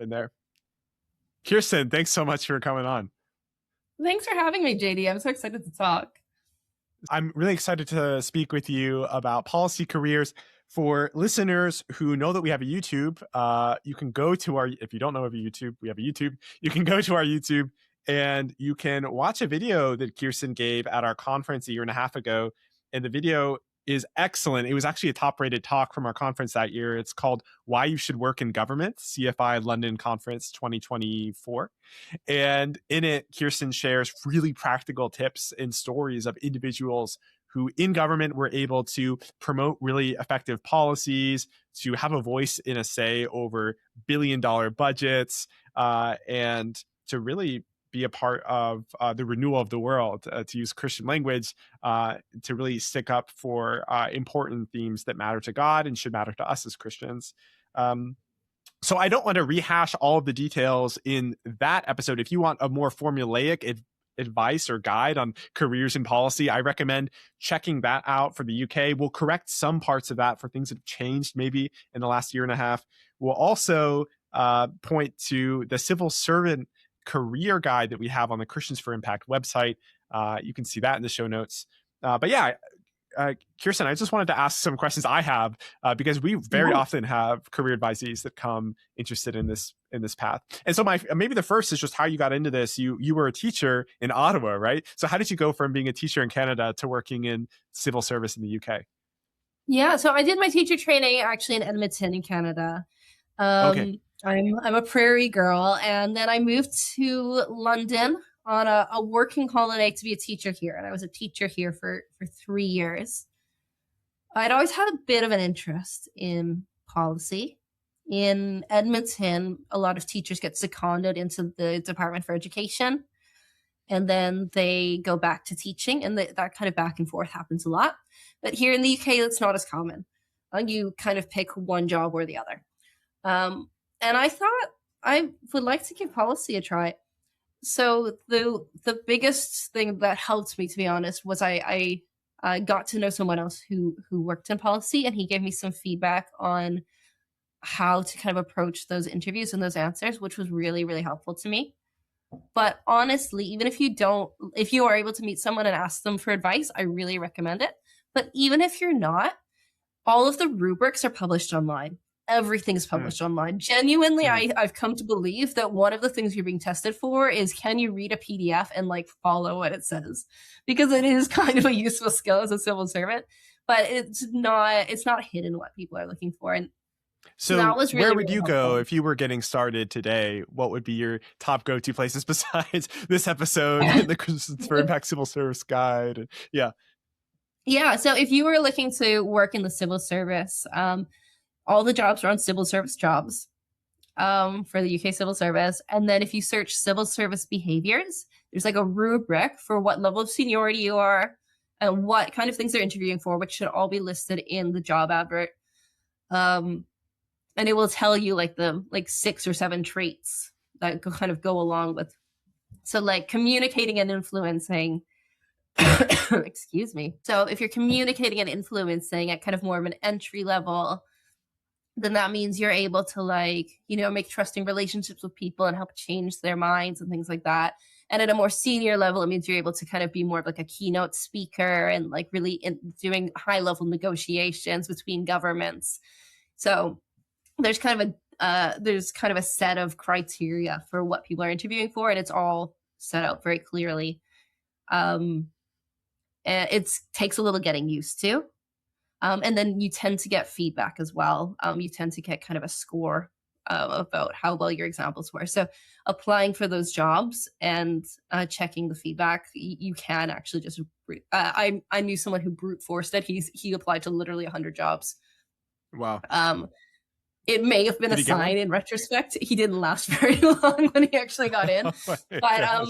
in there. Kirsten, thanks so much for coming on. Thanks for having me, JD. I'm so excited to talk. I'm really excited to speak with you about policy careers. For listeners who know that we have a YouTube, you can go to our, if you don't know of a YouTube, we have a YouTube. You can go to our YouTube and you can watch a video that Kirsten gave at our conference a year and a half ago. And the video is excellent. It was actually a top rated talk from our conference that year. It's called Why You Should Work in Government, CFI London Conference 2024. And in it, Kirsten shares really practical tips and stories of individuals who in government were able to promote really effective policies, to have a voice in a say over billion-dollar budgets, and to really be a part of the renewal of the world, to use Christian language, to really stick up for important themes that matter to God and should matter to us as Christians. So I don't want to rehash all of the details in that episode. If you want a more formulaic advice or guide on careers in policy, I recommend checking that out for the UK. We'll correct some parts of that for things that have changed maybe in the last year and a half. We'll also point to the civil servant career guide that we have on the Christians for Impact website. You can see that in the show notes. But yeah, Kirsten, I just wanted to ask some questions I have because we very often have career advisees that come interested in this path. And so maybe the first is just how you got into this. You were a teacher in Ottawa, right? So how did you go from being a teacher in Canada to working in civil service in the UK? Yeah, so I did my teacher training actually in Edmonton in Canada. Okay. I'm a prairie girl, and then I moved to London on a working holiday to be a teacher here. And I was a teacher here for 3 years. I'd always had a bit of an interest in policy. In Edmonton, a lot of teachers get seconded into the Department for Education, and then they go back to teaching, and that kind of back and forth happens a lot. But here in the UK, it's not as common. You kind of pick one job or the other. And I thought I would like to give policy a try. So the biggest thing that helped me, to be honest, was I got to know someone else who worked in policy, and he gave me some feedback on how to kind of approach those interviews and those answers, which was really, really helpful to me. But honestly, even if you are able to meet someone and ask them for advice, I really recommend it. But even if you're not, all of the rubrics are published online. Everything's published online. Genuinely, I've come to believe that one of the things you're being tested for is, can you read a PDF and like follow what it says? Because it is kind of a useful skill as a civil servant, but it's not hidden what people are looking for. And so that was really, where would really you helpful. go if you were getting started today? What would be your top go-to places besides this episode and the Christians for Impact Civil Service Guide? Yeah. So if you were looking to work in the civil service, all the jobs are on civil service jobs for the UK civil service. And then if you search civil service behaviors, there's like a rubric for what level of seniority you are and what kind of things they're interviewing for, which should all be listed in the job advert. And it will tell you like the 6 or 7 traits that kind of go along with. So like communicating and influencing. Excuse me. So if you're communicating and influencing at kind of more of an entry level, then that means you're able to make trusting relationships with people and help change their minds and things like that. And at a more senior level, it means you're able to kind of be more of like a keynote speaker and like really doing high level negotiations between governments. So there's kind of a set of criteria for what people are interviewing for, and it's all set out very clearly. And it takes a little getting used to. And then you tend to get feedback as well. You tend to get kind of a score about how well your examples were. So applying for those jobs and checking the feedback, you can actually just I knew someone who brute forced it. He applied to literally 100 jobs. Wow. It may have been a sign in retrospect. He didn't last very long when he actually got in. But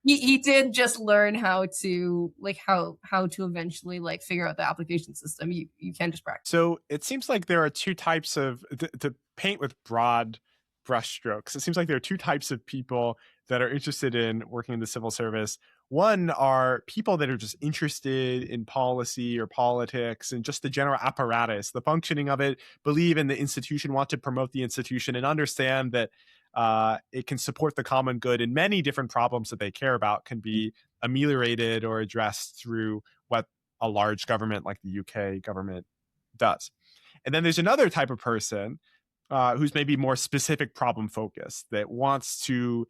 he did just learn how to eventually figure out the application system. You can just practice. So it seems like there are two types of, to paint with broad brushstrokes, it seems like there are two types of people that are interested in working in the civil service. One are people that are just interested in policy or politics and just the general apparatus, the functioning of it, believe in the institution, want to promote the institution, and understand that it can support the common good, and many different problems that they care about can be ameliorated or addressed through what a large government like the UK government does. And then there's another type of person who's maybe more specific problem focused, that wants to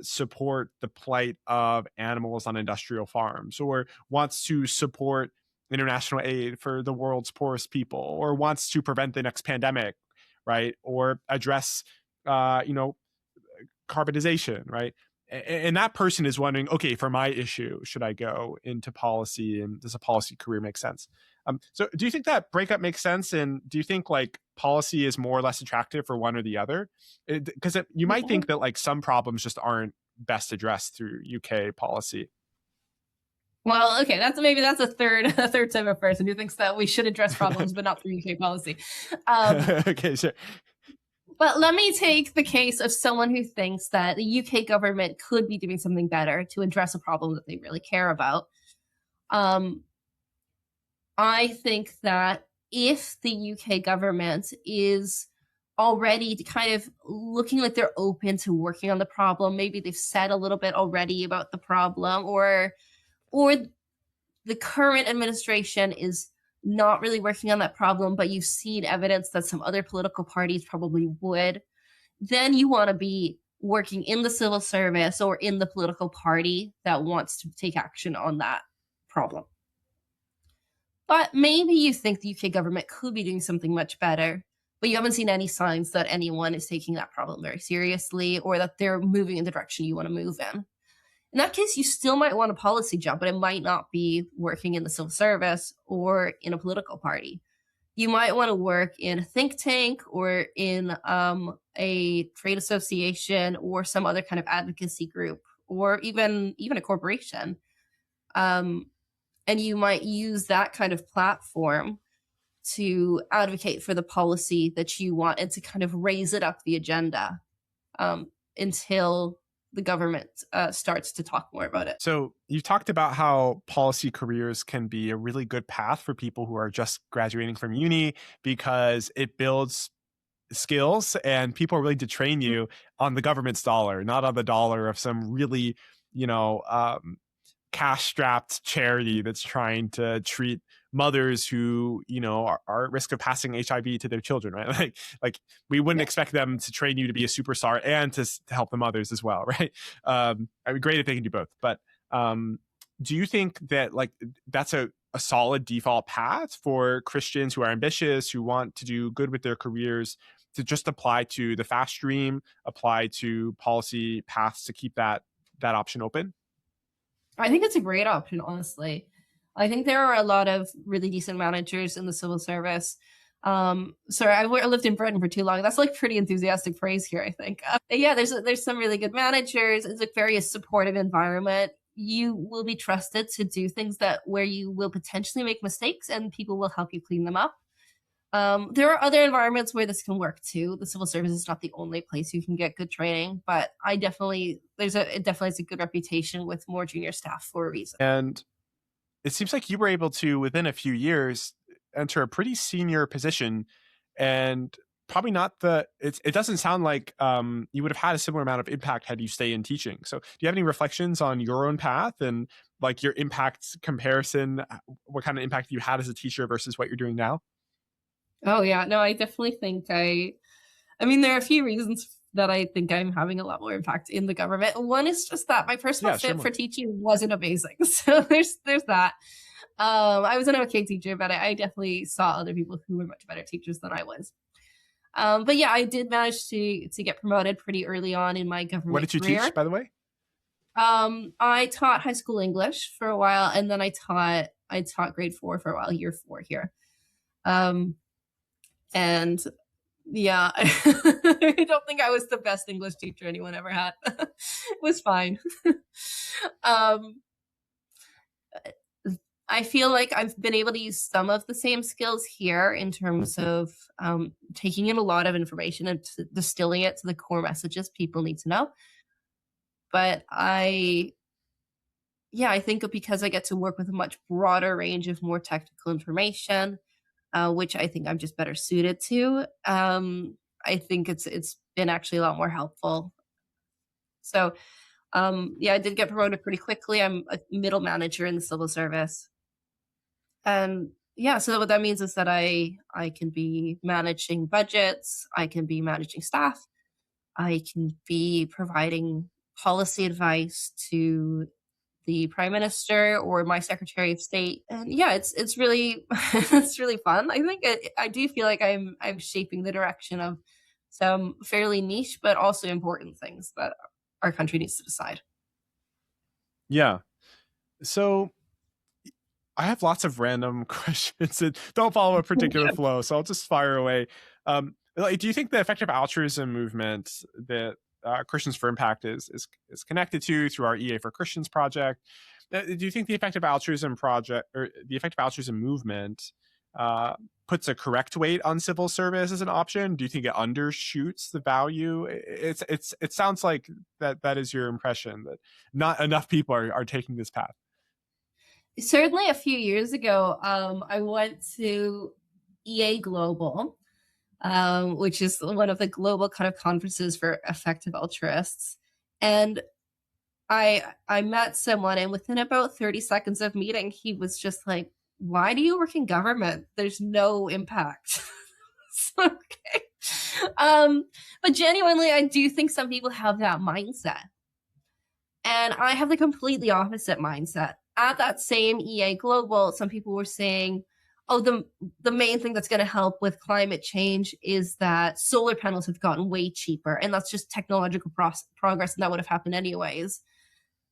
support the plight of animals on industrial farms, or wants to support international aid for the world's poorest people, or wants to prevent the next pandemic, right? Or address, you know, carbonization, right? And that person is wondering, okay, for my issue, should I go into policy, and does a policy career make sense? So do you think that breakup makes sense? And do you think like policy is more or less attractive for one or the other? Because you might think that like some problems just aren't best addressed through UK policy. Well, okay, that's a third type of person who thinks that we should address problems, but not through UK policy. Okay, sure. But let me take the case of someone who thinks that the UK government could be doing something better to address a problem that they really care about. I think that if the UK government is already kind of looking like they're open to working on the problem, maybe they've said a little bit already about the problem, or the current administration is not really working on that problem, but you've seen evidence that some other political parties probably would, then you want to be working in the civil service or in the political party that wants to take action on that problem. But maybe you think the UK government could be doing something much better, but you haven't seen any signs that anyone is taking that problem very seriously, or that they're moving in the direction you want to move in. In that case, you still might want a policy job, but it might not be working in the civil service or in a political party. You might want to work in a think tank, or in a trade association, or some other kind of advocacy group, or even a corporation. And you might use that kind of platform to advocate for the policy that you want, and to kind of raise it up the agenda until the government starts to talk more about it. So you talked about how policy careers can be a really good path for people who are just graduating from uni, because it builds skills, and people are willing to train you on the government's dollar, not on the dollar of some really, cash-strapped charity that's trying to treat mothers who, are at risk of passing HIV to their children, right? Like we wouldn't expect them to train you to be a superstar and to help the mothers as well, right? Great if they can do both. But do you think that like that's a solid default path for Christians who are ambitious, who want to do good with their careers, to just apply to the fast stream, apply to policy paths to keep that option open? I think it's a great option, honestly. I think there are a lot of really decent managers in the civil service. Sorry, I lived in Britain for too long. That's like pretty enthusiastic praise here, I think. Yeah, there's some really good managers. It's a very supportive environment. You will be trusted to do things where you will potentially make mistakes, and people will help you clean them up. There are other environments where this can work too. The civil service is not the only place you can get good training, but it definitely has a good reputation with more junior staff for a reason. And it seems like you were able to, within a few years, enter a pretty senior position, and probably not it doesn't sound like you would have had a similar amount of impact had you stayed in teaching. So do you have any reflections on your own path and like your impact comparison, what kind of impact you had as a teacher versus what you're doing now? Oh yeah, no, I definitely think I mean, there are a few reasons that I think I'm having a lot more impact in the government. One is just that my personal fit for teaching wasn't amazing. So there's that. I was an okay teacher, but I definitely saw other people who were much better teachers than I was. But yeah, I did manage to get promoted pretty early on in my government What did you career. teach, by the way? I taught high school English for a while, and then I taught grade 4 for a while, year 4 here. And yeah, I don't think I was the best English teacher anyone ever had. It was fine. I feel like I've been able to use some of the same skills here in terms of taking in a lot of information and distilling it to the core messages people need to know. But I think because I get to work with a much broader range of more technical information, which I think I'm just better suited to. I think it's been actually a lot more helpful. So, yeah, I did get promoted pretty quickly. I'm a middle manager in the civil service. And yeah, so what that means is that I can be managing budgets, I can be managing staff, I can be providing policy advice to the prime minister or my secretary of state. And yeah, it's really it's really fun. I think I do feel like I'm shaping the direction of some fairly niche but also important things that our country needs to decide. Yeah. So I have lots of random questions that don't follow a particular flow, so I'll just fire away. Like, do you think the effective altruism movement that Christians for Impact is connected to through our EA for Christians project? Do you think the effective altruism project or the effective altruism movement puts a correct weight on civil service as an option? Do you think it undershoots the value? It sounds like that is your impression, that not enough people are taking this path. Certainly a few years ago, I went to EA Global, which is one of the global kind of conferences for effective altruists. And I met someone, and within about 30 seconds of meeting, he was just like, "Why do you work in government? There's no impact." So, okay. But genuinely, I do think some people have that mindset. And I have the completely opposite mindset. At that same EA Global, some people were saying, oh, the main thing that's going to help with climate change is that solar panels have gotten way cheaper. And that's just technological progress, and that would have happened anyways.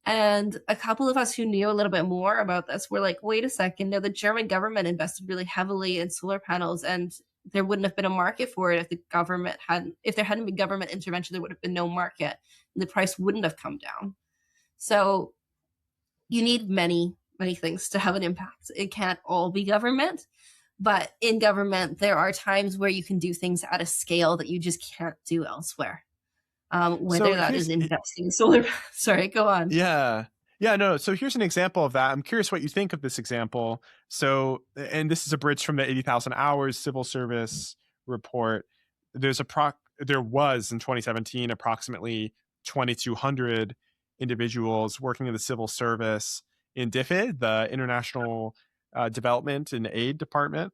And a couple of us who knew a little bit more about this were like, wait a second, no, the German government invested really heavily in solar panels, and there wouldn't have been a market for it if there hadn't been government intervention, there would have been no market, and the price wouldn't have come down. So you need many, many things to have an impact. It can't all be government, but in government, there are times where you can do things at a scale that you just can't do elsewhere. Whether So that is investing in solar. Sorry, go on. yeah. Yeah, no. So here's an example of that. I'm curious what you think of this example. So, and this is a bridge from the 80,000 hours civil service report. There was in 2017 approximately 2,200 individuals working in the civil service in DFID, the International Development and Aid Department.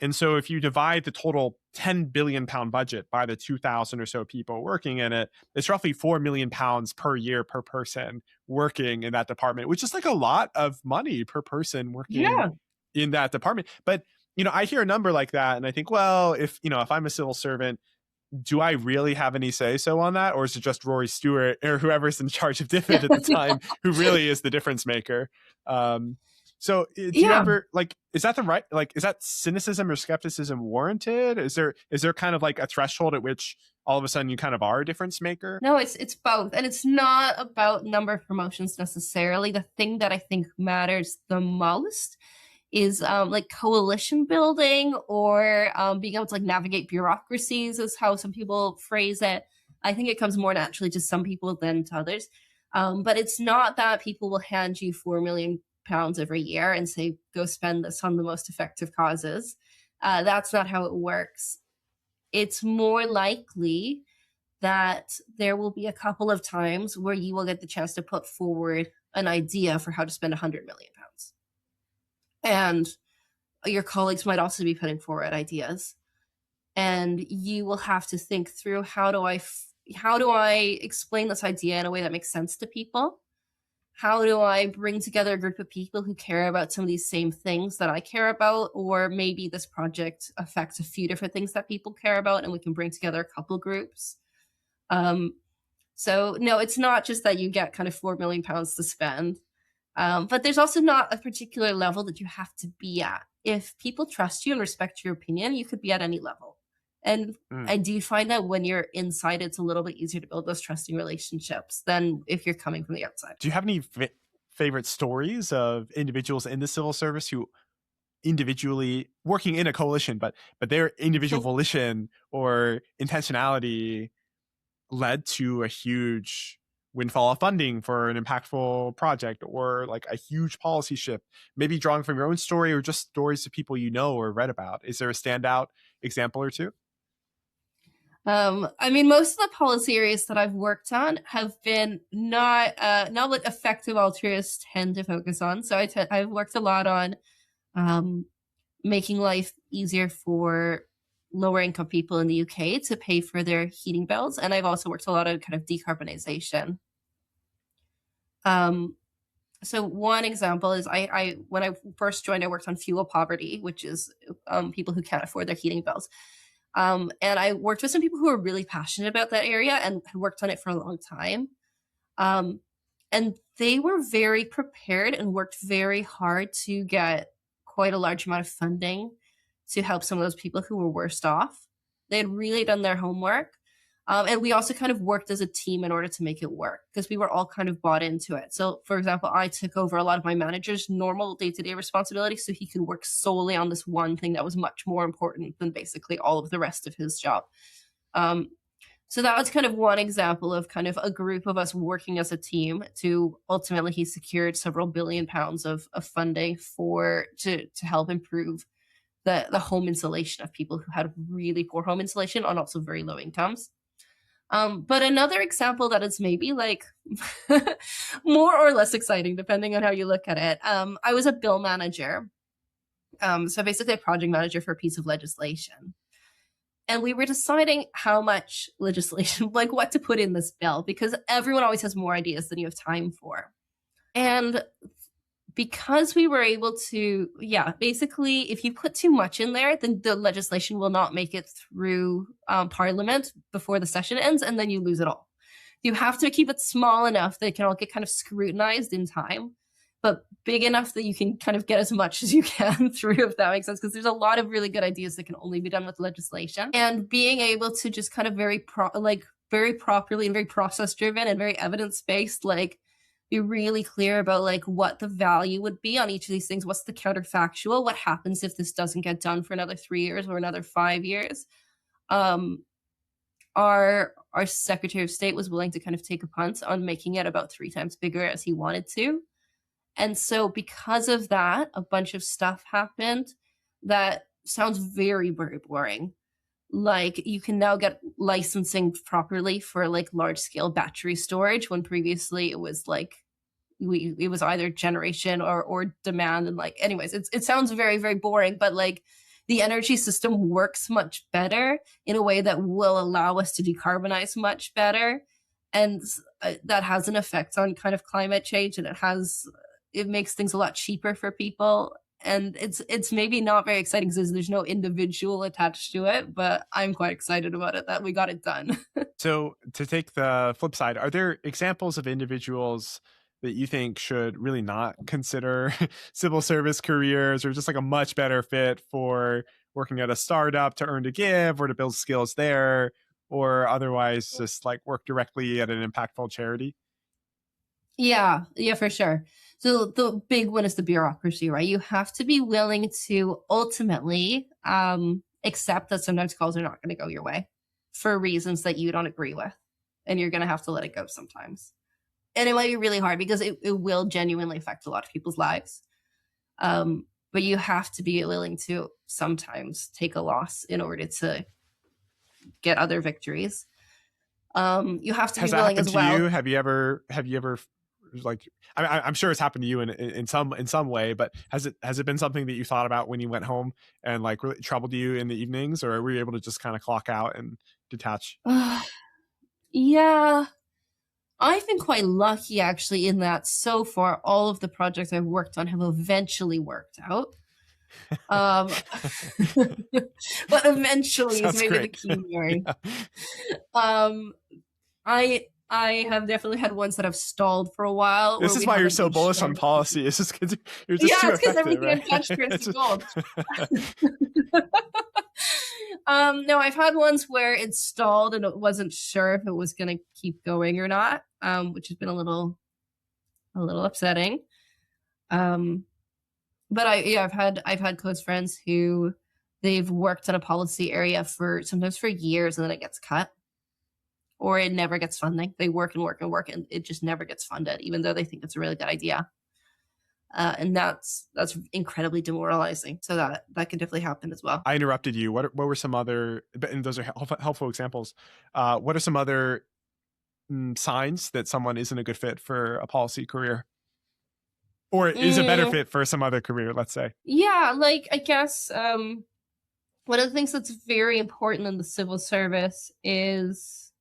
And so if you divide the total 10 billion pound budget by the 2,000 or so people working in it, it's roughly 4 million pounds per year per person working in that department, which is like a lot of money per person working in that department. But, I hear a number like that and I think, well, if I'm a civil servant, do I really have any say so on that? Or is it just Rory Stewart or whoever's in charge of DFID at the time who really is the difference maker? So do you ever is that is that cynicism or skepticism warranted? Is there kind of like a threshold at which all of a sudden you kind of are a difference maker? No, it's both. And it's not about number of promotions necessarily. The thing that I think matters the most is like coalition building or being able to like navigate bureaucracies is how some people phrase it. I think it comes more naturally to some people than to others. But it's not that people will hand you 4 million pounds every year and say, go spend this on the most effective causes. That's not how it works. It's more likely that there will be a couple of times where you will get the chance to put forward an idea for how to spend 100 million pounds. And your colleagues might also be putting forward ideas. And you will have to think through, how do I explain this idea in a way that makes sense to people? How do I bring together a group of people who care about some of these same things that I care about? Or maybe this project affects a few different things that people care about, and we can bring together a couple groups. So no, it's not just that you get kind of 4 million pounds to spend. But there's also not a particular level that you have to be at. If people trust you and respect your opinion, you could be at any level. And I do find that when you're inside, it's a little bit easier to build those trusting relationships than if you're coming from the outside. Do you have any favorite stories of individuals in the civil service who individually working in a coalition, but their individual volition or intentionality led to a huge windfall of funding for an impactful project or like a huge policy shift, maybe drawing from your own story or just stories of people or read about? Is there a standout example or two? I mean, most of the policy areas that I've worked on have been not what effective altruists tend to focus on. So I've worked a lot on um, making life easier for lower income people in the UK to pay for their heating bills, and I've also worked a lot on kind of decarbonization. Um, so one example is I when I first joined, I worked on fuel poverty, which is people who can't afford their heating bills. And I worked with some people who were really passionate about that area and had worked on it for a long time. Um, and they were very prepared and worked very hard to get quite a large amount of funding to help some of those people who were worst off. They had really done their homework. And we also kind of worked as a team in order to make it work because we were all kind of bought into it. So, for example, I took over a lot of my manager's normal day-to-day responsibilities so he could work solely on this one thing that was much more important than basically all of the rest of his job. So that was kind of one example of kind of a group of us working as a team to ultimately he secured several £billions of funding to help improve the home insulation of people who had really poor home insulation on also very low incomes. But another example that is maybe like more or less exciting, depending on how you look at it. I was a bill manager. So basically a project manager for a piece of legislation. And we were deciding how much legislation, like what to put in this bill, because everyone always has more ideas than you have time for. And because we were able to, basically, if you put too much in there, then the legislation will not make it through Parliament before the session ends, and then you lose it all. You have to keep it small enough that it can all get kind of scrutinized in time, but big enough that you can kind of get as much as you can through, if that makes sense, because there's a lot of really good ideas that can only be done with legislation. And being able to just kind of very properly and very process-driven and very evidence-based, like, be really clear about like what the value would be on each of these things. What's the counterfactual? What happens if this doesn't get done for another 3 years or another 5 years? Our Secretary of State was willing to kind of take a punt on making it about 3 times bigger as he wanted to. And so because of that, a bunch of stuff happened that sounds very, very boring. Like you can now get licensing properly for like large scale battery storage when previously it was like it was either generation or demand. And like anyways, it sounds very, very boring, but like the energy system works much better in a way that will allow us to decarbonize much better. And that has an effect on kind of climate change, and it makes things a lot cheaper for people. And it's maybe not very exciting because there's no individual attached to it, but I'm quite excited about it that we got it done. So to take the flip side, are there examples of individuals that you think should really not consider civil service careers, or just like a much better fit for working at a startup to earn to give or to build skills there, or otherwise just like work directly at an impactful charity? Yeah, for sure. So the big one is the bureaucracy, right? You have to be willing to ultimately accept that sometimes calls are not going to go your way for reasons that you don't agree with. And you're going to have to let it go sometimes. And it might be really hard because it will genuinely affect a lot of people's lives. But you have to be willing to sometimes take a loss in order to get other victories. You have to be willing as well. You? Have you ever like, I'm sure it's happened to you in some way, but has it been something that you thought about when you went home and like really troubled you in the evenings, or were you able to just kind of clock out and detach? Yeah, I've been quite lucky actually in that so far all of the projects I've worked on have eventually worked out. But eventually is maybe the key word. Yeah. I have definitely had ones that have stalled for a while. This is why you're so bullish on policy. It's just because you're just too effective, everything right? I've touched turns to gold. No, I've had ones where it stalled and it wasn't sure if it was going to keep going or not, which has been a little upsetting. But I've had close friends who they've worked on a policy area sometimes for years, and then it gets cut. Or it never gets funding. They work and work and work, and it just never gets funded, even though they think it's a really good idea. And that's incredibly demoralizing. So that can definitely happen as well. I interrupted you. What were some other, and those are helpful examples. What are some other signs that someone isn't a good fit for a policy career? Or is a better fit for some other career, let's say? Yeah, like I guess one of the things that's very important in the civil service is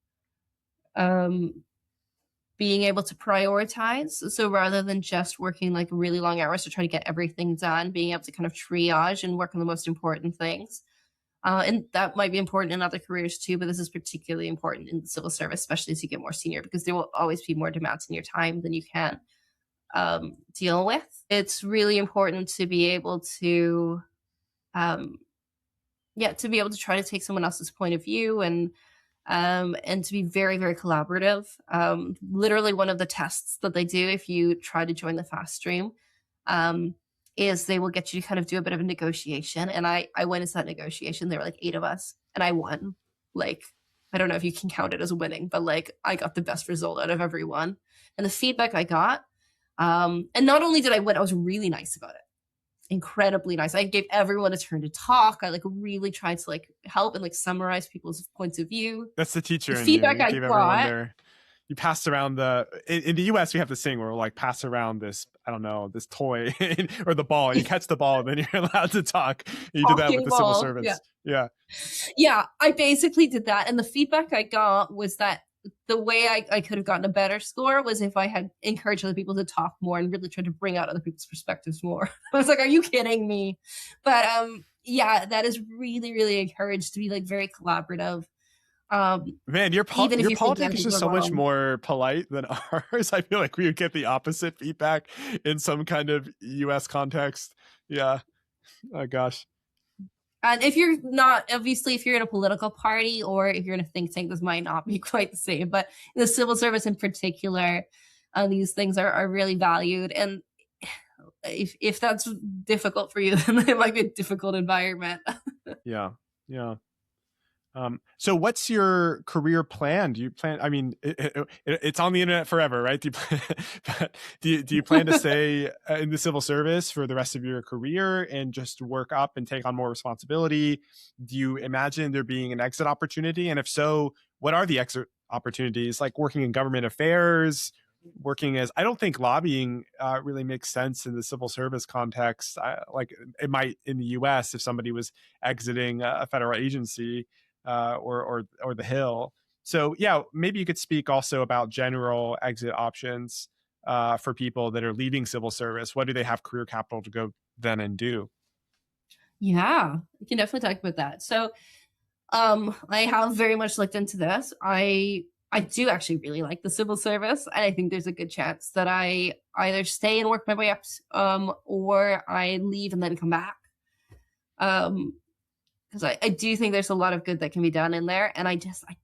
being able to prioritize. So rather than just working like really long hours to try to get everything done, being able to kind of triage and work on the most important things. And that might be important in other careers too, but this is particularly important in the civil service, especially as you get more senior, because there will always be more demands in your time than you can deal with. It's really important to be able to, to be able to try to take someone else's point of view and to be very, very collaborative. Literally one of the tests that they do if you try to join the fast stream is they will get you to kind of do a bit of a negotiation. And I went into that negotiation. There were like 8 of us and I won. Like, I don't know if you can count it as winning, but like I got the best result out of everyone. And the feedback I got, and not only did I win, I was really nice about it. Incredibly nice. I gave everyone a turn to talk. I like really tried to like help and like summarize people's points of view. That's the teacher. The feedback I got. You passed around in the US we have this thing where we'll like pass around this, I don't know, this toy or the ball. You catch the ball and then you're allowed to talk. You did that with the civil service. Yeah, I basically did that. And the feedback I got was that the way I could have gotten a better score was if I had encouraged other people to talk more and really tried to bring out other people's perspectives more. I was like, are you kidding me? But that is really, really encouraged to be like very collaborative. Man, your politics is just so much more polite than ours. I feel like we would get the opposite feedback in some kind of US context. Yeah. Oh gosh. And if you're not, obviously, if you're in a political party or if you're in a think tank, this might not be quite the same. But in the civil service in particular, these things are really valued. And if that's difficult for you, then it might be a difficult environment. Yeah. So what's your career plan? Do you plan, I mean, it's on the internet forever, right? Do you plan to stay in the civil service for the rest of your career and just work up and take on more responsibility? Do you imagine there being an exit opportunity? And if so, what are the exit opportunities? Like working in government affairs, I don't think lobbying really makes sense in the civil service context. Like it might in the US if somebody was exiting a federal agency. Or the Hill. So yeah, maybe you could speak also about general exit options for people that are leaving civil service. What do they have career capital to go then and do? Yeah, we can definitely talk about that. So I have very much looked into this. I do actually really like the civil service, and I think there's a good chance that I either stay and work my way up, or I leave and then come back. Because I do think there's a lot of good that can be done in there, and I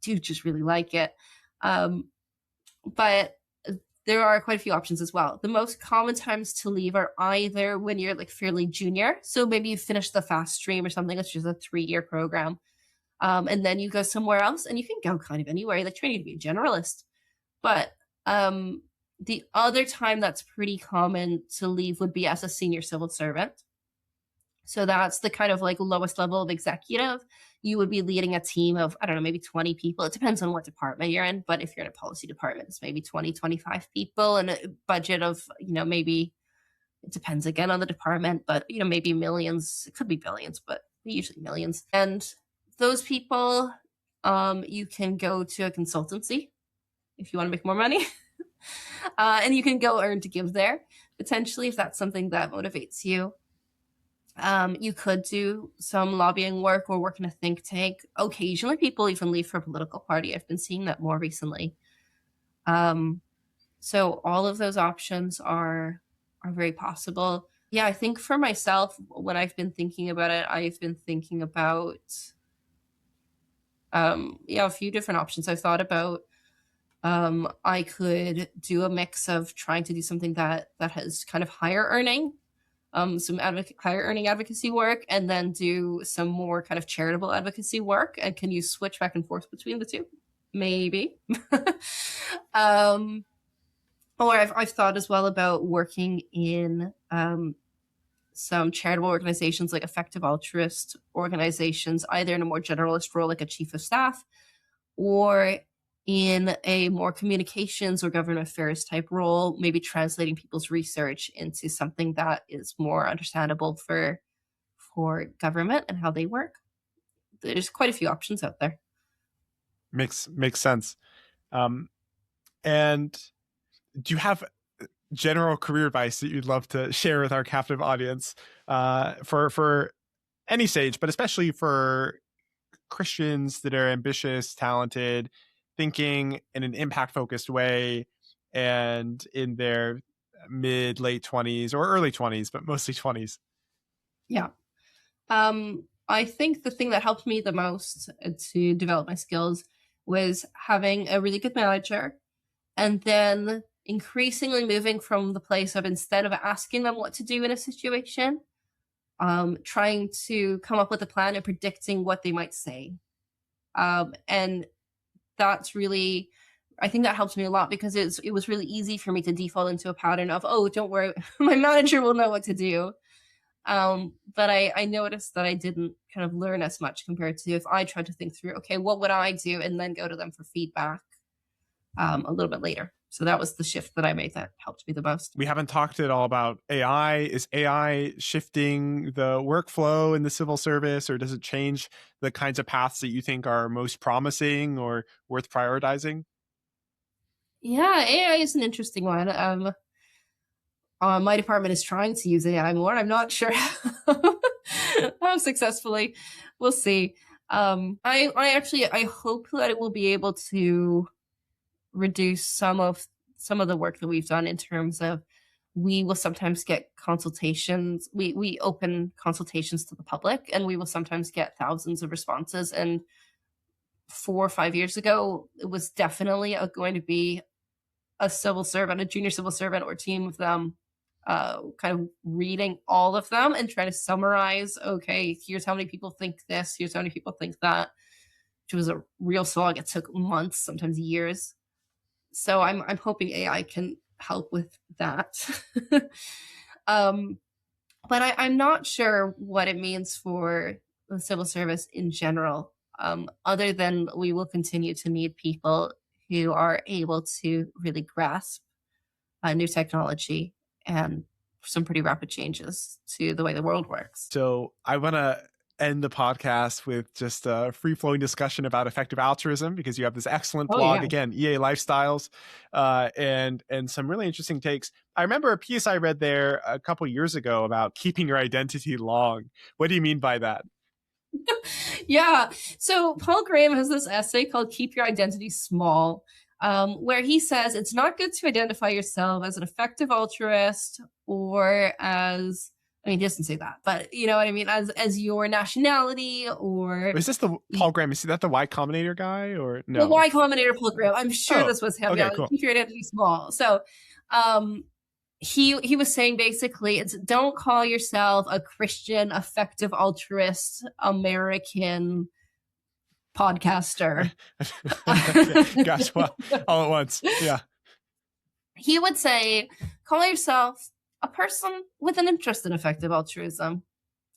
do just really like it. But there are quite a few options as well. The most common times to leave are either when you're like fairly junior, so maybe you finish the fast stream or something, it's just a 3-year program, and then you go somewhere else, and you can go kind of anywhere. They train you to be a generalist. But the other time that's pretty common to leave would be as a senior civil servant. So that's the kind of like lowest level of executive. You would be leading a team of, I don't know, maybe 20 people. It depends on what department you're in. But if you're in a policy department, it's maybe 20, 25 people and a budget of, maybe it depends again on the department, but, maybe millions. It could be billions, but usually millions. And those people, you can go to a consultancy if you want to make more money. And you can go earn to give there, potentially, if that's something that motivates you. You could do some lobbying work or work in a think tank. Occasionally, people even leave for a political party. I've been seeing that more recently. So all of those options are very possible. Yeah, I think for myself, when I've been thinking about it, I've been thinking about a few different options. I've thought about I could do a mix of trying to do something that has kind of higher earning. Some higher earning advocacy work, and then do some more kind of charitable advocacy work. And can you switch back and forth between the two? Maybe. Or I've thought as well about working in some charitable organizations like effective altruist organizations, either in a more generalist role like a chief of staff or in a more communications or government affairs type role, maybe translating people's research into something that is more understandable for government and how they work. There's quite a few options out there. Makes sense. And do you have general career advice that you'd love to share with our captive audience for any stage, but especially for Christians that are ambitious, talented, thinking in an impact-focused way, and in their mid, late 20s or early 20s, but mostly 20s? Yeah. I think the thing that helped me the most to develop my skills was having a really good manager, and then increasingly moving from the place of, instead of asking them what to do in a situation, trying to come up with a plan and predicting what they might say. And that's really, I think that helped me a lot, because it was really easy for me to default into a pattern of, oh, don't worry, my manager will know what to do. But I noticed that I didn't kind of learn as much compared to if I tried to think through, okay, what would I do? And then go to them for feedback a little bit later. So that was the shift that I made that helped me the most. We haven't talked at all about AI. Is AI shifting the workflow in the civil service, or does it change the kinds of paths that you think are most promising or worth prioritizing? Yeah, AI is an interesting one. My department is trying to use AI more. I'm not sure how successfully. We'll see. I hope that it will be able to reduce some of the work that we've done, in terms of, we will sometimes get consultations. We open consultations to the public, and we will sometimes get thousands of responses. And 4 or 5 years ago, it was definitely going to be a civil servant, a junior civil servant, or team of them, kind of reading all of them and trying to summarize, okay, here's how many people think this, here's how many people think that, which was a real slog. It took months, sometimes years. So I'm hoping AI can help with that. But I'm not sure what it means for the civil service in general, other than we will continue to need people who are able to really grasp new technology and some pretty rapid changes to the way the world works. So I want to end the podcast with just a free-flowing discussion about effective altruism, because you have this excellent blog, again, EA Lifestyles, and some really interesting takes. I remember a piece I read there a couple years ago about keeping your identity long. What do you mean by that? Yeah. So Paul Graham has this essay called Keep Your Identity Small, where he says it's not good to identify yourself as an effective altruist, or as, I mean, he doesn't say that, but you know what I mean, as your nationality, or... Is this the Paul Graham? Is that the Y Combinator guy, or no? The Y Combinator Paul Graham. I'm sure this was him. Okay, yeah, cool. Keep your identity small. So he was saying, basically, it's, don't call yourself a Christian, effective altruist, American podcaster. Gosh, well, all at once. Yeah. He would say, call yourself a person with an interest in effective altruism,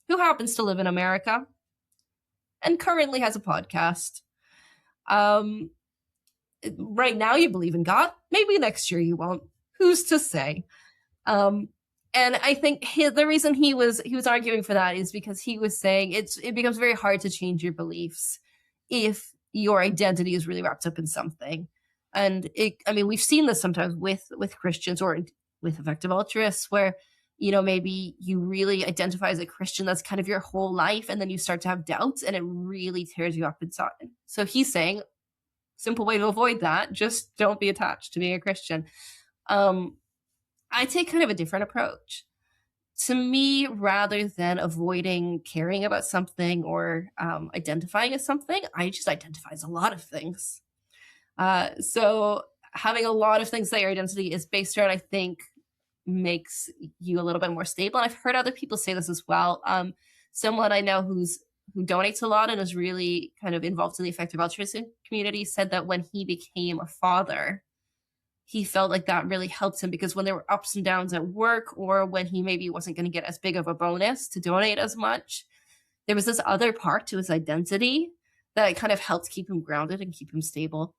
who happens to live in America and currently has a podcast. Right now you believe in God. Maybe next year you won't. Who's to say? And I think the reason he was arguing for that is because he was saying it becomes very hard to change your beliefs if your identity is really wrapped up in something. And we've seen this sometimes with Christians or with effective altruists, where, you know, maybe you really identify as a Christian, that's kind of your whole life, and then you start to have doubts and it really tears you up inside. So he's saying, simple way to avoid that, just don't be attached to being a Christian. I take kind of a different approach. To me, rather than avoiding caring about something or identifying as something, I just identify as a lot of things. So having a lot of things that your identity is based around, I think, makes you a little bit more stable. And I've heard other people say this as well. Someone I know who donates a lot and is really kind of involved in the effective altruism community said that when he became a father, he felt like that really helped him, because when there were ups and downs at work, or when he maybe wasn't going to get as big of a bonus to donate as much, there was this other part to his identity that kind of helped keep him grounded and keep him stable.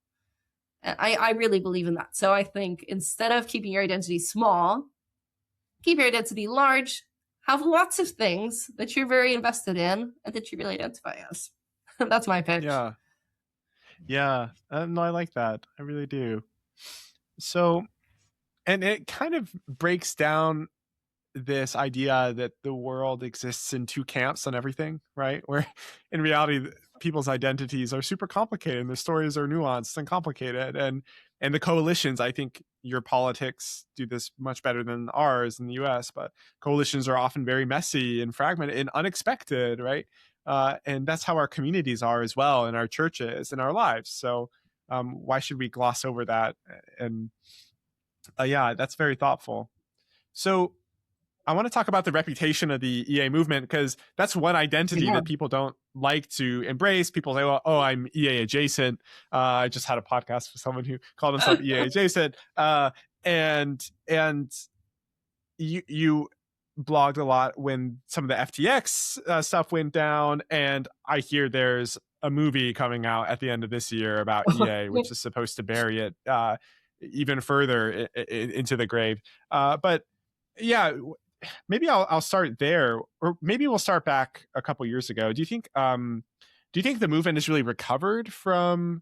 And I really believe in that. So I think instead of keeping your identity small, keep your identity large, have lots of things that you're very invested in and that you really identify as. That's my pitch. Yeah. Yeah. No, I like that. I really do. So, and it kind of breaks down this idea that the world exists in two camps on everything, right? Where in reality, people's identities are super complicated and their stories are nuanced and complicated. And the coalitions, I think your politics do this much better than ours in the US, but coalitions are often very messy and fragmented and unexpected, right? And that's how our communities are as well, in our churches, in our lives. So why should we gloss over that? And yeah, that's very thoughtful. So I want to talk about the reputation of the EA movement, because that's one identity that people don't like to embrace. People say, well, oh, I'm EA adjacent. I just had a podcast with someone who called himself EA adjacent. And you blogged a lot when some of the FTX stuff went down. And I hear there's a movie coming out at the end of this year about EA, which is supposed to bury it even further into the grave. But yeah, maybe I'll start there, or maybe we'll start back a couple years ago. Do you think the movement has really recovered from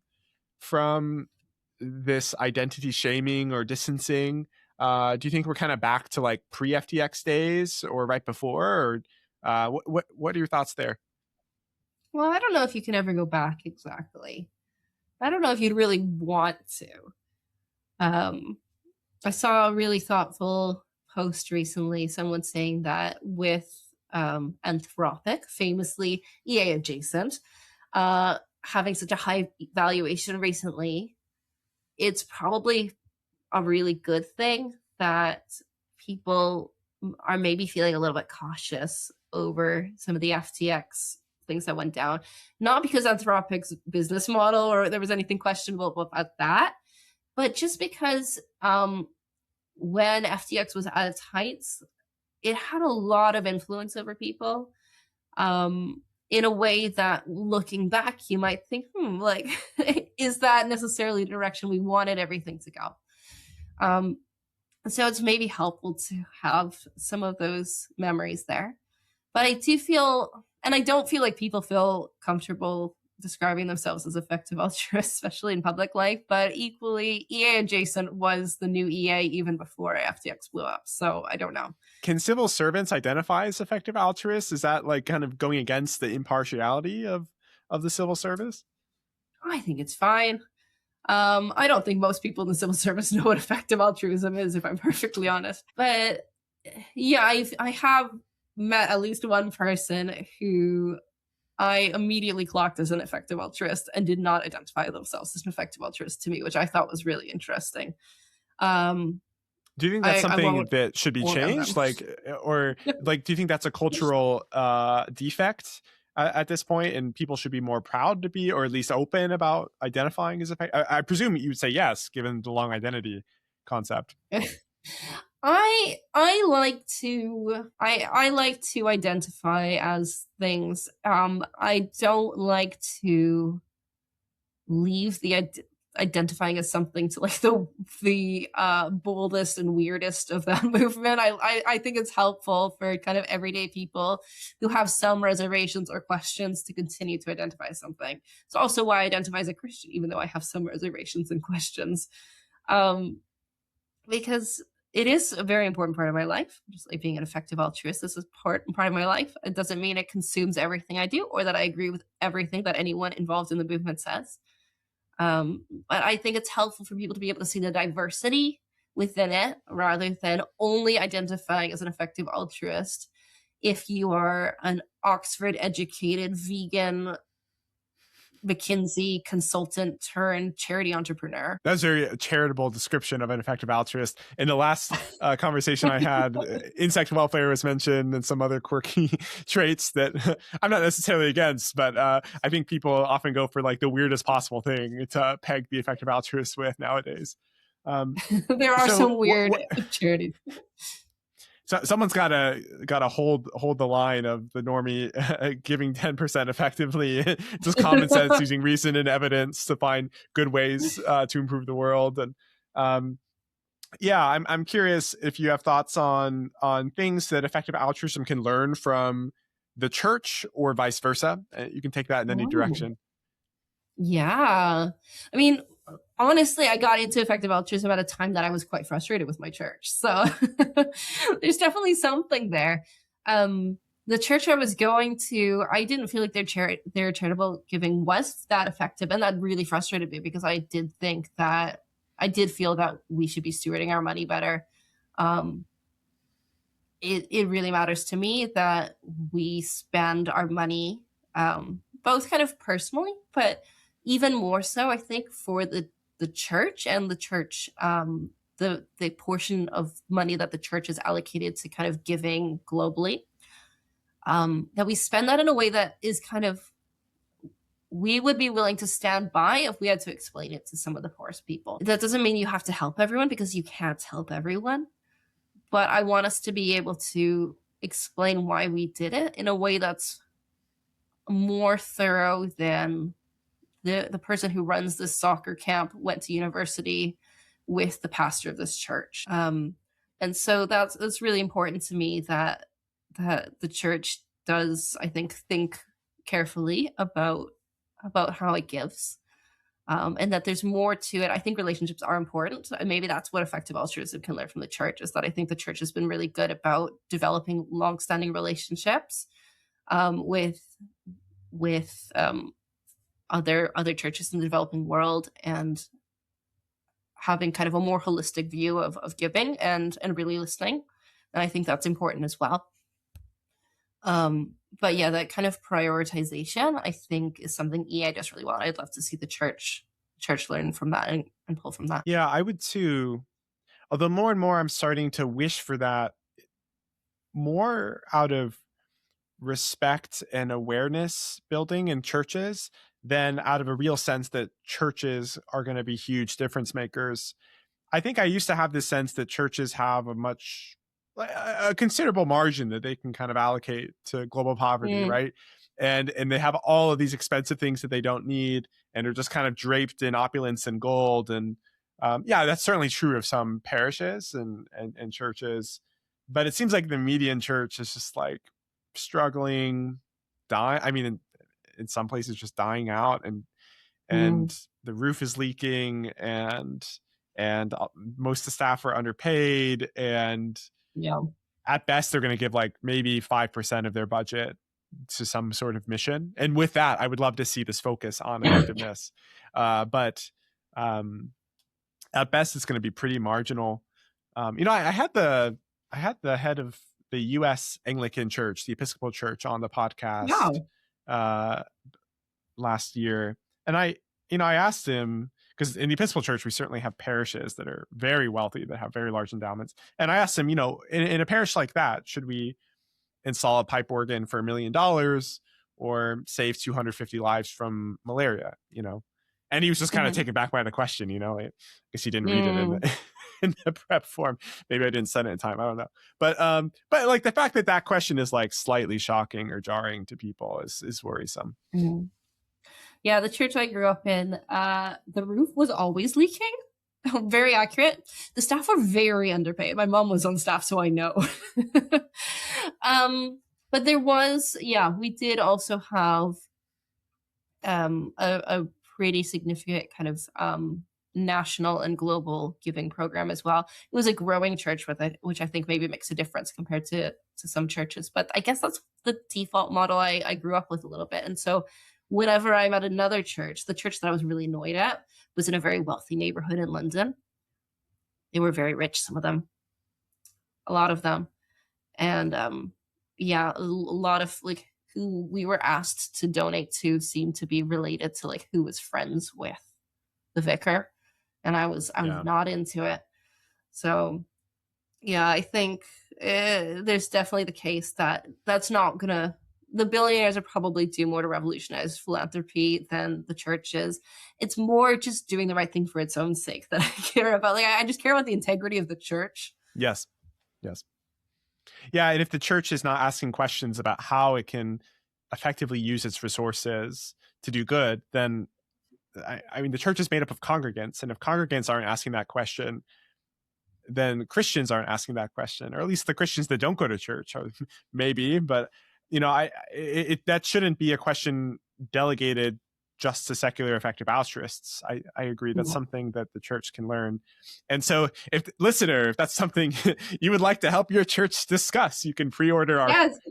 this identity shaming or distancing? Do you think we're kind of back to like pre-FTX days or right before? Or what are your thoughts there? Well, I don't know if you can ever go back exactly. I don't know if you'd really want to. I saw a really thoughtful post recently, someone saying that with Anthropic, famously EA adjacent, having such a high valuation recently, it's probably a really good thing that people are maybe feeling a little bit cautious over some of the FTX things that went down. Not because Anthropic's business model or there was anything questionable about that, but just because when FTX was at its heights, it had a lot of influence over people in a way that, looking back, you might think, like, is that necessarily the direction we wanted everything to go? So it's maybe helpful to have some of those memories there. But I do feel, and I don't feel like people feel comfortable describing themselves as effective altruists, especially in public life, but equally EA adjacent was the new EA even before FTX blew up. So I don't know. Can civil servants identify as effective altruists? Is that like kind of going against the impartiality of the civil service? I think it's fine. I don't think most people in the civil service know what effective altruism is, if I'm perfectly honest. But yeah, I have met at least one person who I immediately clocked as an effective altruist and did not identify themselves as an effective altruist to me, which I thought was really interesting. Do you think that's something that should be changed? Like, or like, do you think that's a cultural defect at this point, and people should be more proud to be, or at least open about identifying as effective? I presume you would say yes, given the long identity concept. I like to identify as things. I don't like to leave the identifying as something to like the boldest and weirdest of that movement. I think it's helpful for kind of everyday people who have some reservations or questions to continue to identify as something. It's also why I identify as a Christian, even though I have some reservations and questions, because it is a very important part of my life. Just like being an effective altruist, this is part of my life. It doesn't mean it consumes everything I do or that I agree with everything that anyone involved in the movement says. But I think it's helpful for people to be able to see the diversity within it, rather than only identifying as an effective altruist if you are an Oxford educated vegan McKinsey consultant turned charity entrepreneur. That's a very charitable description of an effective altruist. In the last conversation I had, insect welfare was mentioned and some other quirky traits that I'm not necessarily against, but I think people often go for like the weirdest possible thing to peg the effective altruist with nowadays. There are So some weird charities. so someone's gotta hold the line of the normie giving 10% effectively. Just common sense, using reason and evidence to find good ways to improve the world. And yeah, I'm curious if you have thoughts on things that effective altruism can learn from the church or vice versa. You can take that in any Oh, direction. yeah. I mean, honestly, I got into effective altruism at a time that I was quite frustrated with my church. So there's definitely something there. The church I was going to, I didn't feel like their charitable giving was that effective, and that really frustrated me because I did feel that we should be stewarding our money better. Um, it really matters to me that we spend our money, both kind of personally, but even more so, I think, for the church and the church, the portion of money that the church is allocated to kind of giving globally, that we spend that in a way that is kind of, we would be willing to stand by if we had to explain it to some of the poorest people. That doesn't mean you have to help everyone, because you can't help everyone. But I want us to be able to explain why we did it in a way that's more thorough than the person who runs this soccer camp went to university with the pastor of this church. And so that's really important to me, that the church does, I think carefully about how it gives. And that there's more to it. I think relationships are important. And maybe that's what effective altruism can learn from the church, is that I think the church has been really good about developing longstanding relationships with other churches in the developing world, and having kind of a more holistic view of giving and really listening. And I think that's important as well. But yeah, that kind of prioritization, I think, is something EA does really well. I'd love to see the church learn from that and pull from that. Yeah, I would too. Although more and more I'm starting to wish for that, more out of respect and awareness building in churches than out of a real sense that churches are going to be huge difference makers. I think I used to have this sense that churches have a considerable margin that they can kind of allocate to global poverty, Mm, right? And they have all of these expensive things that they don't need, and are just kind of draped in opulence and gold. And yeah, that's certainly true of some parishes and churches, but it seems like the median church is just like struggling, dying. I mean, in some places, just dying out, mm, and the roof is leaking, and most of the staff are underpaid, and yeah. at best they're going to give like maybe 5% of their budget to some sort of mission. And with that, I would love to see this focus on effectiveness, but at best it's going to be pretty marginal. I had the head of the U.S. Anglican Church, the Episcopal Church, on the podcast Wow. last year, and I asked him, because in the Episcopal Church we certainly have parishes that are very wealthy, that have very large endowments, and I asked him, in a parish like that, should we install a pipe organ for $1 million or save 250 lives from malaria? And he was just kind of Mhm. taken back by the question. I guess he didn't read it in Mm, the in the prep form. Maybe I didn't send it in time, I don't know. But like the fact that that question is like slightly shocking or jarring to people is worrisome. mm. Yeah, the church I grew up in, the roof was always leaking. Very accurate. The staff were very underpaid. My mom was on staff, so I know. But there was, yeah, we did also have a pretty significant kind of national and global giving program as well. It was a growing church with it, which I think maybe makes a difference compared to some churches. But I guess that's the default model I grew up with a little bit. And so whenever I'm at another church, the church that I was really annoyed at was in a very wealthy neighborhood in London. They were very rich, some of them, a lot of them. And yeah, a lot of like who we were asked to donate to seemed to be related to like who was friends with the vicar. And I'm Yeah. not into it. So yeah, I think there's definitely the case that that's not gonna the billionaires are probably do more to revolutionize philanthropy than the church is. It's more just doing the right thing for its own sake that I care about. Like, I just care about the integrity of the church. Yes. Yes. Yeah. And if the church is not asking questions about how it can effectively use its resources to do good, then I mean, the church is made up of congregants. And if congregants aren't asking that question, then Christians aren't asking that question, or at least the Christians that don't go to church, or maybe. But that shouldn't be a question delegated just to secular effective altruists. I agree that's something that the church can learn. And so, if that's something you would like to help your church discuss, you can pre-order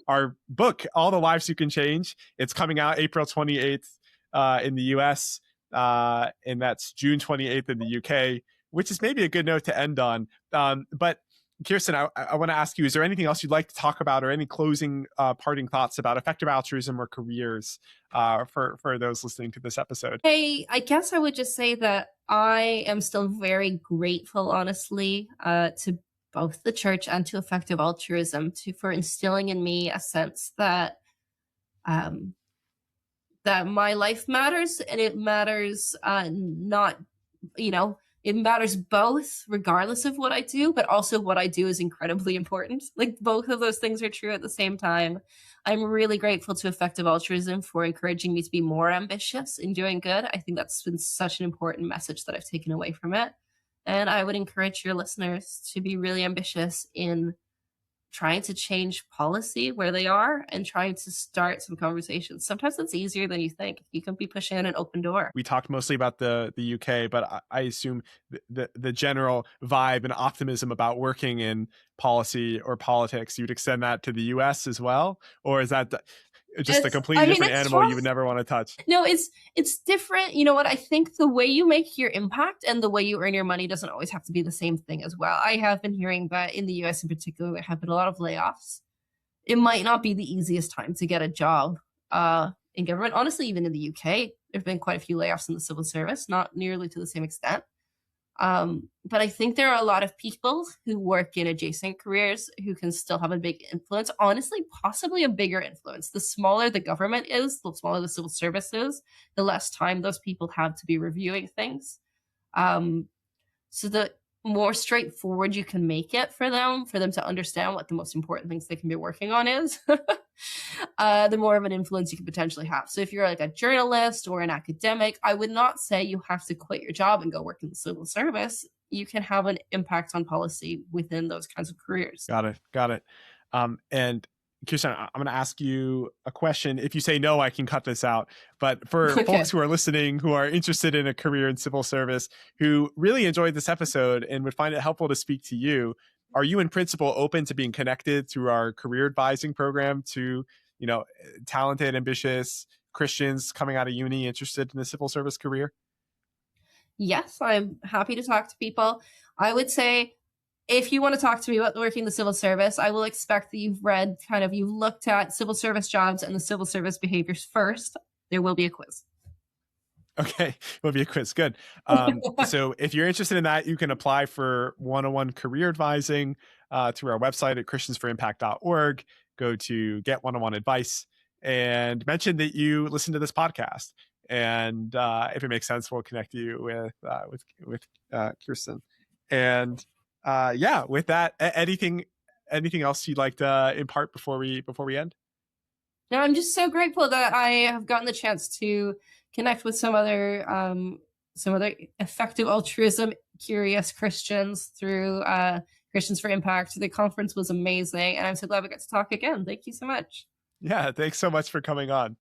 our book, All the Lives You Can Change. It's coming out April 28th in the US, and that's June 28th in the UK, which is maybe a good note to end on. But Kirsten, I want to ask you, is there anything else you'd like to talk about, or any closing parting thoughts about effective altruism or careers for those listening to this episode? Hey, I guess I would just say that I am still very grateful, honestly, to both the church and to effective altruism for instilling in me a sense that that my life matters, and it matters it matters both regardless of what I do, but also what I do is incredibly important. Like, both of those things are true at the same time. I'm really grateful to effective altruism for encouraging me to be more ambitious in doing good. I think that's been such an important message that I've taken away from it. And I would encourage your listeners to be really ambitious in trying to change policy where they are and trying to start some conversations. Sometimes it's easier than you think. You can be pushing an open door. We talked mostly about the UK, but I assume the general vibe and optimism about working in policy or politics, you'd extend that to the US as well? Or is that just a completely different animal you would never want to touch? No, it's different. You know what? I think the way you make your impact and the way you earn your money doesn't always have to be the same thing as well. I have been hearing that in the US in particular, there have been a lot of layoffs. It might not be the easiest time to get a job in government. Honestly, even in the UK, there have been quite a few layoffs in the civil service, not nearly to the same extent. But I think there are a lot of people who work in adjacent careers who can still have a big influence, honestly, possibly a bigger influence. The smaller the government is, the smaller the civil service is, the less time those people have to be reviewing things. So the more straightforward you can make it for them to understand what the most important things they can be working on is, the more of an influence you can potentially have. So if you're like a journalist or an academic, I would not say you have to quit your job and go work in the civil service. You can have an impact on policy within those kinds of careers. Got it. And Kirsten, I'm going to ask you a question. If you say no, I can cut this out. But for folks who are listening, who are interested in a career in civil service, who really enjoyed this episode and would find it helpful to speak to you, are you in principle open to being connected through our career advising program to, talented, ambitious Christians coming out of uni interested in the civil service career? Yes, I'm happy to talk to people. I would say, if you want to talk to me about working the civil service, I will expect that you've looked at civil service jobs and the civil service behaviors first. There will be a quiz. Okay, will be a quiz. Good. So if you're interested in that, you can apply for one-on-one career advising through our website at christiansforimpact.org. Go to Get One-on-One Advice and mention that you listen to this podcast. And if it makes sense, we'll connect you with Kirsten. And with that, anything else you'd like to impart before we end? No, I'm just so grateful that I have gotten the chance to connect with some other effective altruism curious Christians through Christians for Impact. The conference was amazing, and I'm so glad we got to talk again. Thank you so much. Yeah, thanks so much for coming on.